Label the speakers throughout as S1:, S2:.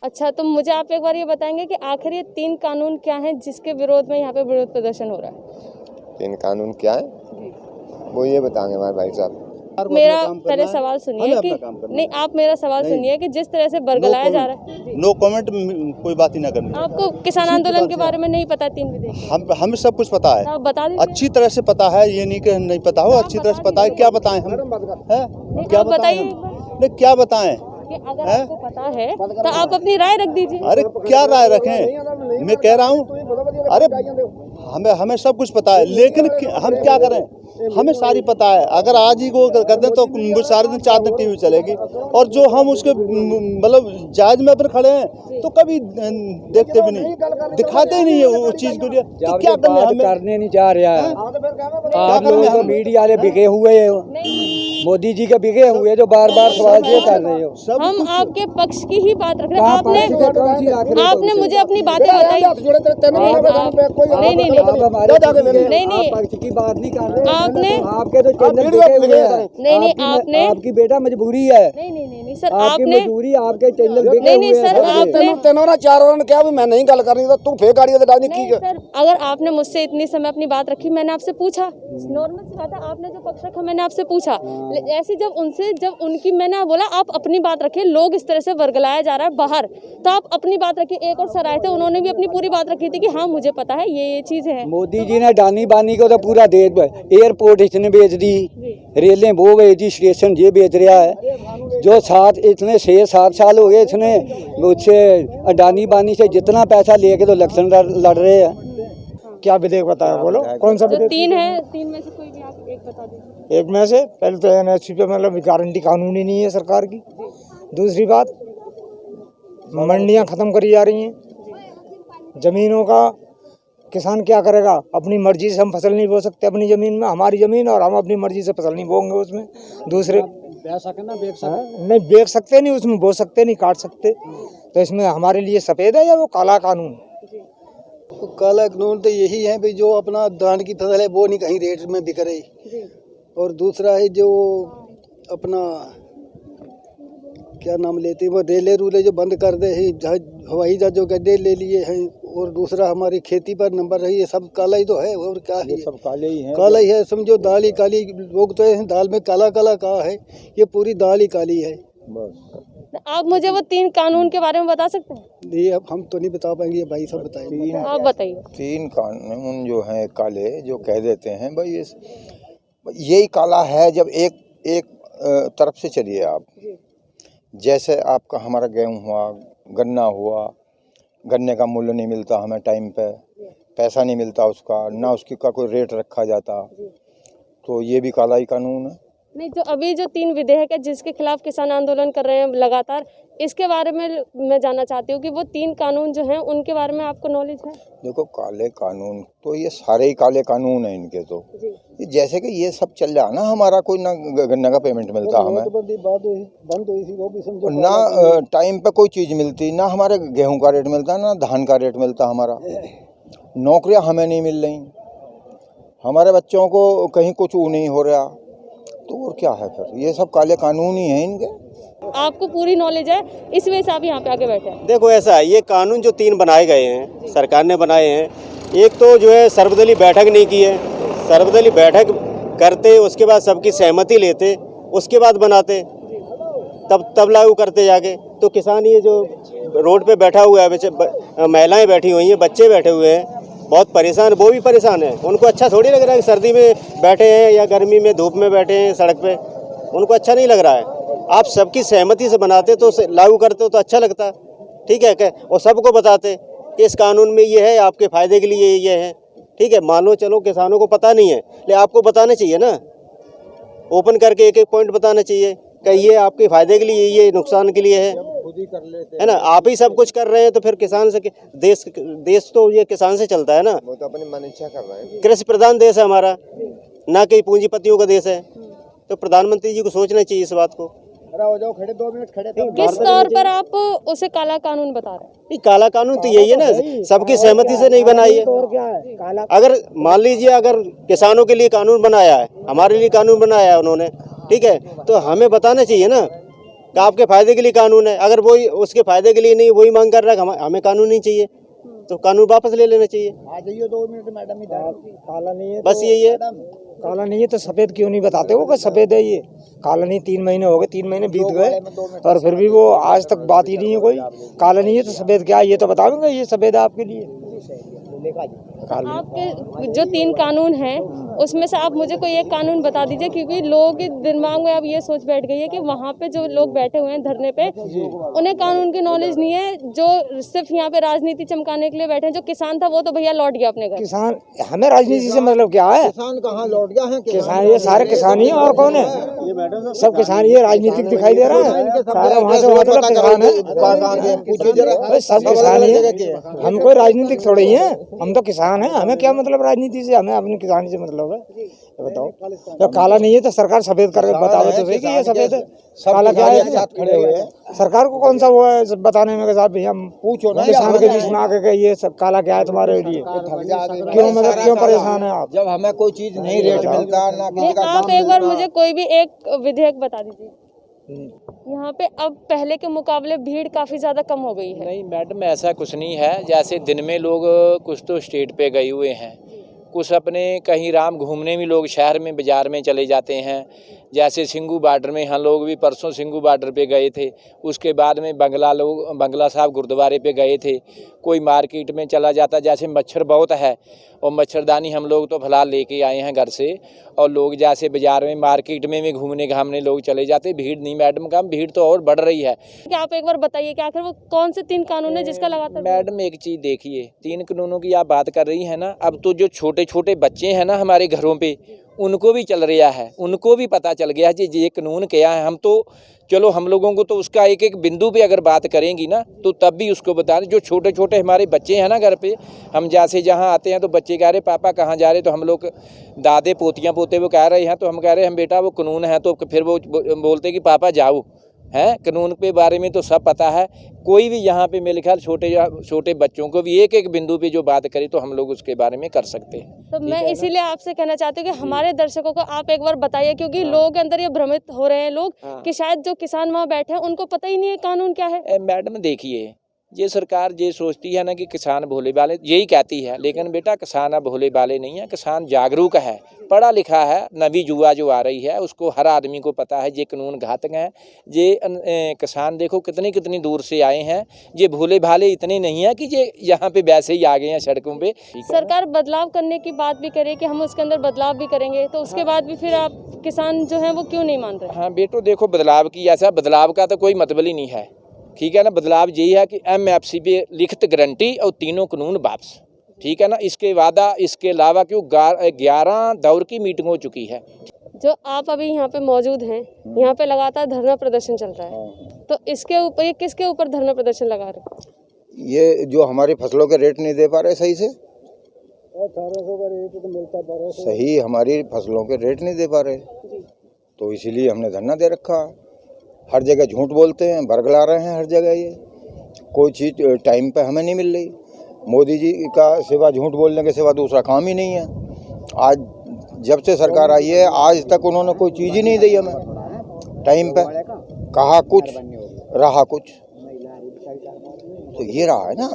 S1: अच्छा, तो मुझे आप एक बार ये बताएंगे कि आखिर ये 3 कानून क्या हैं जिसके विरोध में यहाँ पे विरोध प्रदर्शन हो रहा है?
S2: 3 कानून क्या है वो ये बताएंगे हमारे भाई साहब।
S1: मेरा पहले सवाल सुनिए कि नहीं, आप मेरा सवाल सुनिए कि जिस तरह से बरगलाया जा रहा है।
S3: नो कमेंट, कोई बात ही ना करनी।
S1: आपको किसान आंदोलन के बारे में नहीं पता? 3 विधेयक
S3: हमें सब कुछ पता है,
S1: आप बता दीजिए।
S3: अच्छी तरह से पता है, ये नहीं कि नहीं पता हो, अच्छी तरह से पता है। क्या बताएं हम, हैं? क्या बताएं हम? नहीं, क्या बताएं
S1: कि अगर आपको पता है तो आप अपनी राय रख दीजिए।
S3: अरे क्या राय रखें, मैं कह रहा हूँ। अरे हमें सब कुछ पता है, लेकिन हम क्या करें, हमें सारी पता है। अगर आज ही को कर दें तो सारे दिन 4 दिन टीवी चलेगी, और जो हम उसके मतलब जायज में अपने खड़े हैं तो कभी देखते भी नहीं, दिखाते ही नहीं है उस चीज को लिए। तो क्या
S4: करने नहीं जा रहा है। आप लोगों को मीडिया वाले बिके हुए हैं, मोदी जी के बिके हुए जो बार बार सवाल ये कर रहे हो।
S1: हम आपके पक्ष की ही बात रख रहे हैं। आपने मुझे अपनी बातें बताई। नहीं,
S4: पक्ष की बात नहीं कर रहे।
S1: आपने
S4: आपके तो चैनल बिके हुए हैं।
S1: नहीं, आपने
S4: आपकी बेटा मजबूरी है।
S1: नहीं सर,
S4: आपकी
S1: आपने
S4: मजबूरी, आपके चैनल बिके हुए
S1: नहीं सर, आपने
S2: तेनों चारों ने क्या भी मैं नहीं गल करनी तो तू फेक गाड़ी डालनी की।
S1: सर, अगर आपने मुझसे इतनी समय अपनी बात रखी, मैंने आपसे पूछा, नॉर्मल सी बात है, आपने जो पक्ष रखा मैंने आपसे पूछा। ऐसे जब उनकी मैंने बोला आप अपनी बात रखिए, लोग इस तरह से वर्गलाया जा रहा है बाहर, तो आप अपनी बात रखिए। एक और सर आए थे, उन्होंने भी अपनी पूरी बात रखी थी कि हाँ मुझे पता है ये चीजें हैं।
S4: मोदी जी ने डानी बानी को तो पूरा दे, एयरपोर्ट इसने बेच दी, रेलें वो बेच दी, स्टेशन ये बेच रहा है। जो इतने 6-7 साल हो गए इसने मुझसे अडानी बानी से जितना पैसा लेके तो इलेक्शन लड़ रहे हैं। क्या विधेयक बताया, बोलो कौन सा विधेयक?
S1: 3 है, 3 में से कोई भी आप एक बता दीजिए।
S4: एक में से पहले तो एनएचपी पे मतलब गारंटी कानूनी नहीं है सरकार की। दूसरी बात, मंडियां खत्म करी जा रही हैं। जमीनों का किसान क्या करेगा, अपनी मर्जी से हम फसल नहीं बो सकते अपनी ज़मीन में, हमारी ज़मीन, और हम अपनी मर्जी से फसल नहीं बोएंगे उसमें। दूसरे नहीं बेच सकते, नहीं उसमें बो सकते, नहीं काट सकते। तो इसमें हमारे लिए सफ़ेद है या वो काला कानून?
S5: तो काला कानून तो यही है भाई, जो अपना धान की फसल है वो नहीं कहीं रेट में बिक रही, और दूसरा है जो अपना क्या नाम लेते हैं वो रेले रूले जो बंद कर दे हैं, हवाई जहाज जो गड्ढे ले लिए हैं, और दूसरा हमारी खेती पर नंबर रही है, सब काला ही तो है। और क्या है,
S4: सब काले ही हैं,
S5: काला ही है। समझो दाल ही काली, लोग तो दाल में काला काला कहा है, ये पूरी दाल ही काली है बस।
S1: आप मुझे वो 3 कानून के बारे में बता सकते हैं?
S5: ये अब हम तो नहीं बता पाएंगे, ये भाई सब बताएंगे।
S1: आप बताइए।
S2: 3 कानून जो हैं काले, जो कह देते हैं भाई यही काला है। जब एक तरफ से चलिए आप, जैसे आपका हमारा गेहूँ हुआ, गन्ना हुआ, गन्ने का मूल्य नहीं मिलता हमें टाइम पे, पैसा नहीं मिलता उसका, ना उसकी का कोई रेट रखा जाता, तो ये भी काला ही कानून है।
S1: नहीं, जो अभी जो 3 विधेयक है जिसके खिलाफ किसान आंदोलन कर रहे हैं लगातार, इसके बारे में मैं जानना चाहती हूँ कि वो 3 कानून जो हैं उनके बारे में आपको नॉलेज है?
S2: देखो काले कानून तो ये सारे ही काले कानून हैं इनके, तो ये जैसे कि ये सब चल रहा ना, हमारा कोई ना गन्ने का पेमेंट मिलता हमें,
S5: बंद हुई थी वो भी समझो,
S2: ना टाइम पे कोई चीज़ मिलती, ना हमारे गेहूं का रेट मिलता, ना धान का रेट मिलता, हमारा नौकरियां हमें नहीं मिल रही, हमारे बच्चों को कहीं कुछ नहीं हो रहा, तो और क्या है फिर? ये सब काले कानून ही हैं इनके।
S1: आपको पूरी नॉलेज है, इस वजह से आप यहाँ पे आके बैठे हैं।
S6: देखो ऐसा है, ये कानून जो 3 बनाए गए हैं सरकार ने बनाए हैं, एक तो जो है सर्वदलीय बैठक नहीं की है, सर्वदलीय बैठक करते उसके बाद सबकी सहमति लेते उसके बाद बनाते, तब लागू करते जाके। तो किसान ये जो रोड पे बैठा हुआ है, महिलाएं बैठी हुई हैं, बच्चे बैठे हुए हैं, बहुत परेशान, वो भी परेशान है। उनको अच्छा थोड़ी लग रहा है कि सर्दी में बैठे हैं या गर्मी में धूप में बैठे हैं सड़क पे, उनको अच्छा नहीं लग रहा है। आप सबकी सहमति से बनाते तो लागू करते तो अच्छा लगता, ठीक है क्या? और सबको बताते कि इस कानून में ये है, आपके फ़ायदे के लिए ये है, ठीक है। मान लो चलो किसानों को पता नहीं है, लेकिन आपको बताना चाहिए ना, ओपन करके एक पॉइंट बताना चाहिए कि ये आपके फ़ायदे के लिए, ये नुकसान के लिए है ना। आप ही सब कुछ कर रहे हैं तो फिर किसान से देश तो ये किसान से चलता है ना।
S2: वो तो अपनी मन इच्छा कर रहे हैं।
S6: कृषि प्रधान देश है हमारा, ना कि पूंजीपतियों का देश है। तो प्रधानमंत्री जी को सोचना चाहिए इस बात को।
S5: हो जाओ, खड़े 2 मिनट खड़े।
S1: किस तौर पर आप उसे काला कानून बता रहे हैं?
S6: नहीं, काला कानून तो यही है ना, सबकी सहमति से नहीं बनाई है। अगर मान लीजिए अगर किसानों के लिए कानून बनाया है, हमारे लिए कानून बनाया है उन्होंने, ठीक है, तो हमें बताना चाहिए ना। कि आपके फायदे के लिए कानून है, अगर वही उसके फायदे के लिए नहीं वही मांग कर रहा है, हमें कानून नहीं चाहिए तो कानून वापस ले लेना चाहिए।
S4: आ जाइए 2 मिनट मैडम, काला नहीं है
S6: बस यही है।
S4: काला नहीं है तो सफेद क्यों नहीं बताते हो कि सफेद है ये? काला नहीं, 3 महीने हो गए, 3 महीने बीत गए और फिर भी वो आज तक बात ही नहीं है कोई। काला नहीं है तो सफेद क्या है ये तो बताओगे, ये सफेद है आपके लिए।
S1: आपके जो 3 कानून हैं उसमें से आप मुझे कोई एक कानून बता दीजिए, क्योंकि लोगों के दिमाग में अब ये सोच बैठ गई है कि वहाँ पे जो लोग बैठे हुए हैं धरने पे उन्हें कानून की नॉलेज नहीं है, जो सिर्फ यहाँ पे राजनीति चमकाने के लिए बैठे हैं। जो किसान था वो तो भैया लौट गया अपने घर।
S4: किसान, हमें राजनीति से मतलब क्या है?
S2: किसान कहाँ लौट गया है?
S4: किसान ये सारे किसान ही है, और कौन है? सब किसान, ये राजनीतिक दिखाई दे रहा है सारा, वहाँ से वहाँ तक किसान है, सब किसान ही है। हम कोई राजनीतिक थोड़े ही है, हम तो किसान है। हमें क्या मतलब राजनीति से? हमें अपनी किसानी से मतलब है। ये बताओ, जब काला नहीं है तो सरकार सफेद कर बताओ तो सही कि ये सफेद है, काला क्या है?
S2: खड़े हुए हैं,
S4: सरकार को कौन सा वो है बताने में? साहब भैया हम
S2: पूछो ना
S4: किसान के बीच में आके ये सब काला क्या है तुम्हारे लिए? क्यों मतलब क्यों परेशान है आप?
S2: जब हमें कोई चीज नहीं रेट मिलता ना किसी का
S1: आप एक बार मुझे कोई भी एक विधेयक बता दीजिए। यहाँ पे अब पहले के मुकाबले भीड़ काफी ज्यादा कम हो गई है।
S7: नहीं मैडम, ऐसा कुछ नहीं है। जैसे दिन में लोग कुछ तो स्टेट पे गए हुए हैं, कुछ अपने कहीं राम घूमने भी लोग शहर में बाज़ार में चले जाते हैं। जैसे सिंगू बॉर्डर में हम लोग भी परसों सिंगू बॉर्डर पे गए थे, उसके बाद में बंगला साहब गुरुद्वारे पे गए थे। कोई मार्केट में चला जाता, जैसे मच्छर बहुत है और मच्छरदानी हम लोग तो फिलहाल लेके आए हैं घर से, और लोग जैसे बाज़ार में मार्केट में भी घूमने घामने लोग चले जाते। भीड़ नहीं मैडम, कम भीड़ तो और बढ़ रही है।
S1: क्या आप एक बार बताइए कि आखिर वो कौन से 3 कानून है जिसका लगातार?
S7: मैडम एक चीज़ देखिए, 3 कानूनों की आप बात कर रही हैं ना, अब तो जो छोटे छोटे बच्चे हैं ना हमारे घरों पे, उनको भी चल रहा है, उनको भी पता चल गया है जी ये कानून क्या है। हम तो चलो हम लोगों को तो उसका एक एक बिंदु पे अगर बात करेंगी ना तो तब भी उसको बता दें। जो छोटे छोटे हमारे बच्चे हैं ना घर पे, हम जैसे जहाँ आते हैं तो बच्चे कह रहे पापा कहाँ जा रहे, तो हम लोग दादे पोतियाँ पोते वो कह रहे हैं, तो हम कह रहे हैं हम बेटा वो कानून है, तो फिर वो बोलते कि पापा जाओ हैं। कानून के बारे में तो सब पता है। कोई भी यहाँ पे मेरे ख्याल छोटे बच्चों को भी एक एक बिंदु पे जो बात करी तो हम लोग उसके बारे में कर सकते हैं।
S1: तो मैं इसीलिए आपसे कहना चाहती हूँ कि हमारे दर्शकों को आप एक बार बताइए, क्योंकि लोगों के अंदर ये भ्रमित हो रहे हैं लोग कि शायद जो किसान वहाँ बैठे हैं उनको पता ही नहीं है कानून क्या है।
S7: मैडम देखिए, ये सरकार ये सोचती है ना कि किसान भोले भाले, यही कहती है, लेकिन बेटा किसान अब भोले भाले नहीं है। किसान जागरूक है, पढ़ा लिखा है। नवी युवा जो आ रही है उसको हर आदमी को पता है ये कानून घातक हैं। ये किसान देखो कितनी कितनी दूर से आए हैं, ये भोले भाले इतने नहीं है कि ये यहाँ पे वैसे ही आ गए हैं सड़कों पे।
S1: सरकार बदलाव करने की बात भी करे कि हम उसके अंदर बदलाव भी करेंगे, तो उसके बाद भी फिर आप किसान जो है वो क्यों नहीं मान रहे?
S7: हाँ बेटो देखो, बदलाव की ऐसा बदलाव का तो कोई मतलब ही नहीं है, ठीक है ना। बदलाव यही है कि MFC पे लिखित गारंटी और 3 कानून वापस, ठीक है ना। इसके वादा इसके अलावा क्यों 11 दौर की मीटिंग हो चुकी है।
S1: जो आप अभी यहाँ पे मौजूद हैं, यहाँ पे लगातार धरना प्रदर्शन चल रहा है, तो इसके ऊपर ये किसके ऊपर धरना प्रदर्शन लगा रहे हैं?
S2: ये जो हमारी फसलों के रेट नहीं दे पा रहे सही से,
S5: 1800 का रेट तो मिलता 1200।
S2: सही हमारी फसलों के रेट नहीं दे पा रहे, तो इसीलिए हमने धरना दे रखा है। हर जगह झूठ बोलते हैं, बरगला रहे हैं हर जगह। ये कोई चीज़ टाइम पे हमें नहीं मिल रही। मोदी जी का सिवा झूठ बोलने के सिवा दूसरा काम ही नहीं है। आज जब से सरकार आई है आज तक उन्होंने कोई चीज़ ही नहीं दी हमें टाइम पे। कहा कुछ रहा कुछ, तो ये रहा है ना।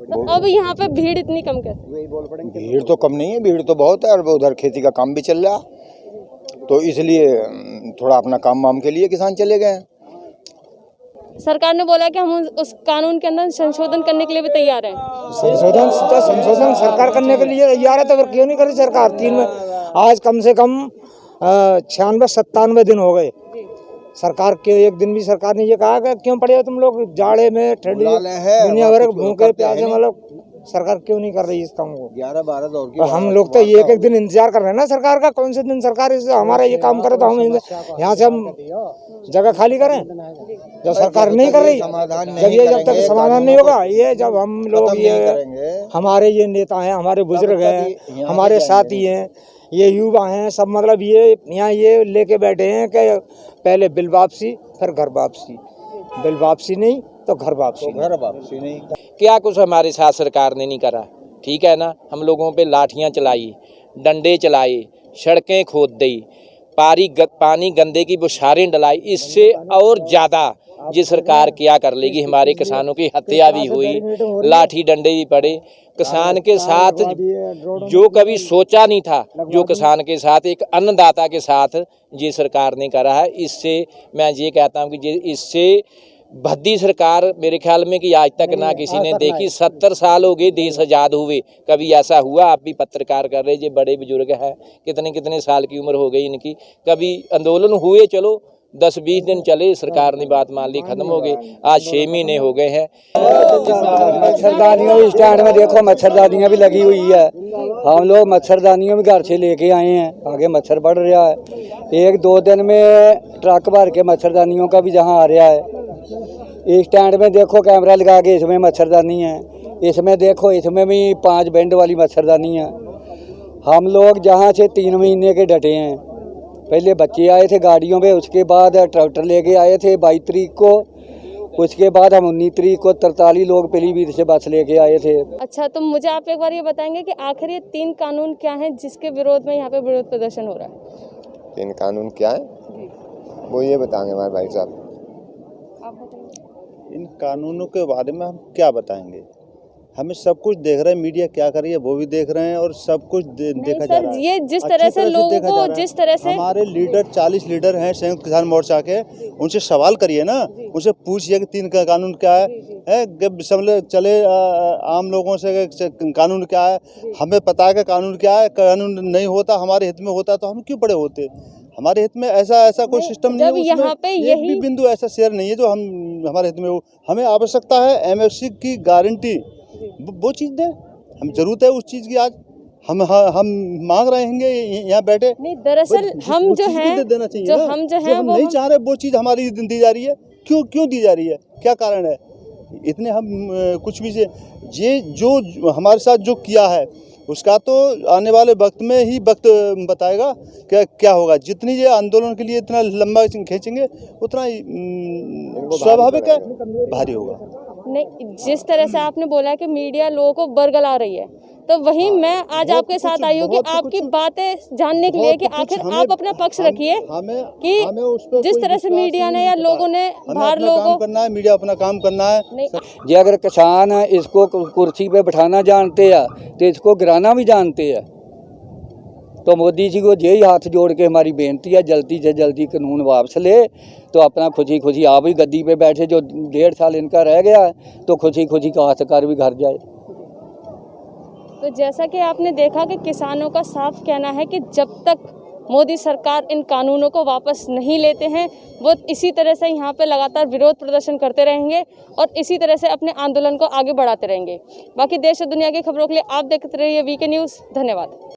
S1: तो अब यहाँ पे भीड़ इतनी कम कैसे?
S2: भीड़ तो कम नहीं है, भीड़ तो बहुत है। और उधर खेती का काम भी चल रहा, तो इसलिए थोड़ा अपना काम वाम के लिए किसान चले गए हैं।
S1: सरकार ने बोला कि हम उस कानून के अंदर संशोधन करने के लिए भी तैयार हैं।
S4: संशोधन सरकार करने के लिए तैयार है, तो फिर क्यों नहीं करी सरकार? 3 में आज कम से कम 96-97 दिन हो गए सरकार के। एक दिन भी सरकार ने ये कहा कि क्यों पड़े हो तुम लोग जाड़े में, ठंडी दुनिया भर भूखे प्यासे, मतलब सरकार क्यों नहीं कर रही इस काम को?
S2: 11-12 दौर की
S4: हम लोग तो एक एक दिन इंतजार कर रहे हैं ना सरकार का। कौन से दिन सरकार हमारा ये काम करे तो हम यहाँ से हम जगह खाली करें? जब सरकार नहीं कर रही, जब तक समाधान नहीं होगा, ये जब हम लोग ये हमारे ये नेता हैं, हमारे बुजुर्ग हैं, हमारे साथी हैं, ये युवा हैं, सब मतलब ये यहाँ ये लेके बैठे हैं कि पहले बिल वापसी फिर घर वापसी, बिल वापसी नहीं तो घर वापसी
S2: नहीं।
S7: क्या कुछ हमारे साथ सरकार ने नहीं करा, ठीक है ना। हम लोगों पे लाठियां चलाई, डंडे चलाए, सड़कें खोद दी, पानी गंदे की बौछारें डलाई, इससे और ज़्यादा ये सरकार क्या कर लेगी। हमारे किसानों की हत्या भी हुई, लाठी डंडे भी पड़े। किसान के साथ जो कभी सोचा नहीं था, जो किसान के साथ एक अन्नदाता के साथ ये सरकार ने करा है, इससे मैं ये कहता हूँ कि इससे भद्दी सरकार मेरे ख्याल में कि आज तक ना किसी ने देखी। 70 साल हो गए देश आज़ाद हुए, कभी ऐसा हुआ? आप भी पत्रकार कर रहे, ये बड़े बुजुर्ग हैं, कितने कितने साल की उम्र हो गई इनकी, कभी आंदोलन हुए, चलो 10-20 दिन चले, सरकार ने बात मान ली, खत्म हो गए। आज 6 महीने हो गए हैं।
S8: मच्छरदानियों स्टैंड में देखो, मच्छरदानियाँ भी लगी हुई है। हम लोग मच्छरदानियाँ भी घर से लेके आए हैं, आगे मच्छर बढ़ रहा है। 1-2 दिन में ट्रक भर के मच्छरदानियों का भी जहाँ आ रहा है। इस स्टैंड में देखो कैमरा लगा के, इसमें मच्छरदानी है, इसमें देखो, इसमें भी 5 बेंड वाली मच्छरदानी है। हम लोग जहाँ से 3 महीने के डटे हैं। पहले बच्चे आए थे गाड़ियों में, उसके बाद ट्रैक्टर लेके आए थे 22 तारीख को, उसके बाद हम 19 तारीख को 43 लोग पीलीभीत से बस लेके आए थे।
S1: अच्छा, तो मुझे आप एक बार ये बताएंगे कि आखिर ये 3 कानून क्या हैं जिसके विरोध में यहाँ पे विरोध प्रदर्शन हो रहा है?
S9: 3 कानून क्या है वो ये बताएंगे हमारे भाई साहब।
S3: इन कानूनों के बारे में हम क्या बताएंगे? हमें सब कुछ देख रहे हैं, मीडिया क्या कर रही है वो भी देख रहे हैं, और सब कुछ देखा जा रहा है।
S1: ये जिस तरह से लोगों को, जिस तरह से
S3: हमारे लीडर 40 लीडर हैं संयुक्त किसान मोर्चा के, उनसे सवाल करिए ना, उनसे पूछिए कि 3 का कानून क्या है। चले आम लोगों से कानून क्या है, हमें पता है कि कानून क्या है। कानून नहीं होता, हमारे हित में होता तो हम क्यों पड़े होते? हमारे हित में ऐसा कोई सिस्टम नहीं है,
S1: यहाँ पे
S3: एक भी बिंदु ऐसा शेयर नहीं है जो हमारे हित में हो। हमें आवश्यकता है एमएसपी की गारंटी, वो चीज़ दें, हम जरूरत है उस चीज़ की। आज हम मांग रहे हैं यहाँ बैठे।
S1: नहीं, दरअसल हम जो हैं, जो हम जो हैं वो
S3: नहीं चाह रहे, वो चीज़ हमारी दी जा रही है। क्यों दी जा रही है? क्या कारण है? इतने हम कुछ भी से ये जो हमारे साथ जो किया है उसका तो आने वाले वक्त में ही वक्त बताएगा क्या होगा। जितनी ये आंदोलन के लिए इतना लंबा खींचेंगे उतना ही स्वाभाविक है भारी होगा।
S1: नहीं, जिस तरह से आपने बोला कि मीडिया लोगों को बरगला रही है, तो वही मैं आज आपके साथ आई हूँ कि आपकी बातें जानने के लिए कि आखिर आप अपना पक्ष रखिए कि जिस तरह से मीडिया ने या लोगों ने बाहर लोगों
S3: करना है, मीडिया अपना काम करना है।
S8: जी, अगर किसान इसको कुर्सी पे बैठाना जानते हैं तो इसको गिराना भी जानते हैं। तो मोदी जी को यही हाथ जोड़ के हमारी बेनती है, जल्दी से जल्दी कानून वापस ले, तो अपना खुशी आप भी गद्दी पे बैठे, जो 1.5 साल इनका रह गया है, तो खुशी काश्तकार भी घर जाए।
S1: तो जैसा कि आपने देखा कि किसानों का साफ कहना है कि जब तक मोदी सरकार इन कानूनों को वापस नहीं लेते हैं, वो इसी तरह से यहाँ पे लगातार विरोध प्रदर्शन करते रहेंगे और इसी तरह से अपने आंदोलन को आगे बढ़ाते रहेंगे। बाकी देश और दुनिया की खबरों के लिए आप देखते रहिए वीके न्यूज़। धन्यवाद।